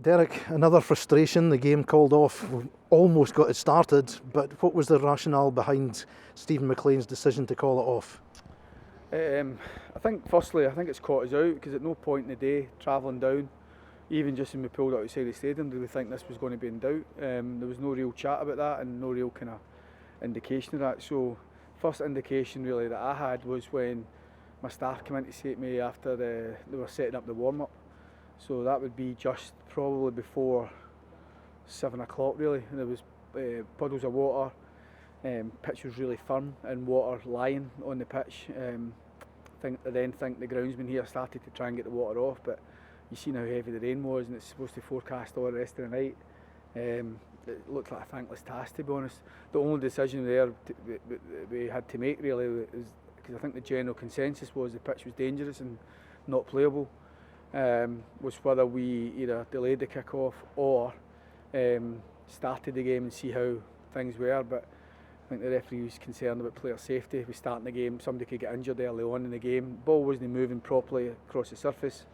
Derek, another frustration, the game called off. We almost got it started, but what was the rationale behind Stephen McLean's decision to call it off? I think firstly, I think it's caught us out because at no point in the day, travelling down, even just when we pulled outside the stadium, did we think this was going to be in doubt. There was no real chat about that and no real kind of indication of that. So first indication really that I had was when my staff came in to say to me after they were setting up the warm-up. So that would be just probably before 7 o'clock really, and there was puddles of water. Pitch was really firm and water lying on the pitch. I then think the groundsman here started to try and get the water off, but you seen how heavy the rain was and it's supposed to forecast all the rest of the night. It looked like a thankless task, to be honest. The only decision we had to make really was, because I think the general consensus was the pitch was dangerous and not playable, was whether we either delayed the kick-off or started the game and see how things were. But I think the referee was concerned about player safety. We starting the game, somebody could get injured early on in the game. Ball wasn't moving properly across the surface.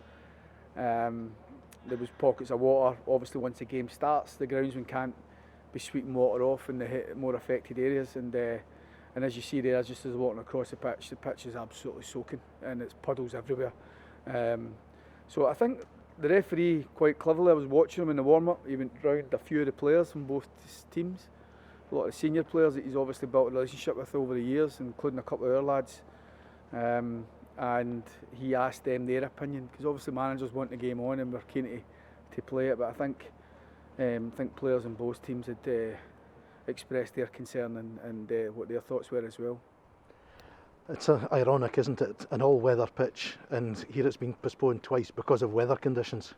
There was pockets of water. Obviously, once the game starts, the groundsman can't be sweeping water off in the more affected areas. And as you see there, just as walking across the pitch is absolutely soaking and it's puddles everywhere. So I think the referee, quite cleverly, I was watching him in the warm-up. He went round a few of the players from both teams. A lot of senior players that he's obviously built a relationship with over the years, including a couple of our lads. And he asked them their opinion, because obviously managers want the game on and we're keen to play it. But I think players in both teams had expressed their concern and what their thoughts were as well. It's ironic, isn't it? An all-weather pitch, and here it's been postponed twice because of weather conditions.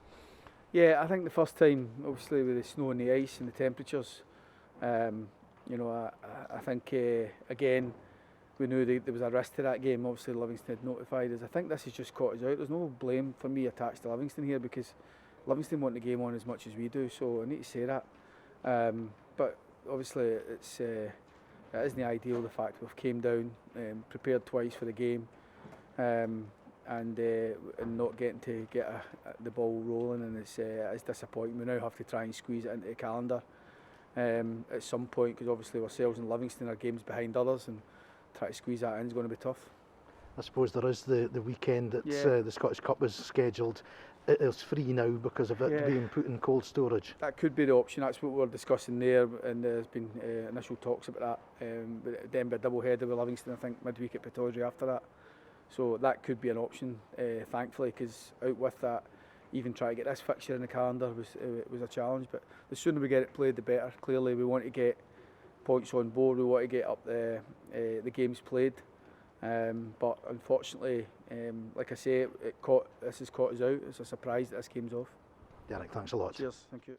Yeah, I think the first time, obviously with the snow and the ice and the temperatures, I think again we knew there was a risk to that game. Obviously Livingston had notified us. I think this has just caught us out. There's no blame for me attached to Livingston here, because Livingston want the game on as much as we do, so I need to say that. But obviously it isn't ideal, the fact we've came down, prepared twice for the game, and not getting to get the ball rolling, and it's disappointing. We now have to try and squeeze it into the calendar at some point, because obviously ourselves and Livingston are games behind others, and try to squeeze that in is going to be tough. I suppose there is the weekend that the Scottish Cup was scheduled. It is free now because of it being put in cold storage. That could be the option. That's what we're discussing there, and there's been initial talks about that. But then be a double header with Livingston, I think, midweek at Pittodrie after that. So that could be an option, thankfully, because out with that, even try to get this fixture in the calendar was a challenge. But the sooner we get it played, the better. Clearly, we want to get points on board. We want to get up the games played. But unfortunately, like I say, this has caught us out. It's a surprise that this game's off. Derek, thanks a lot. Cheers, thank you.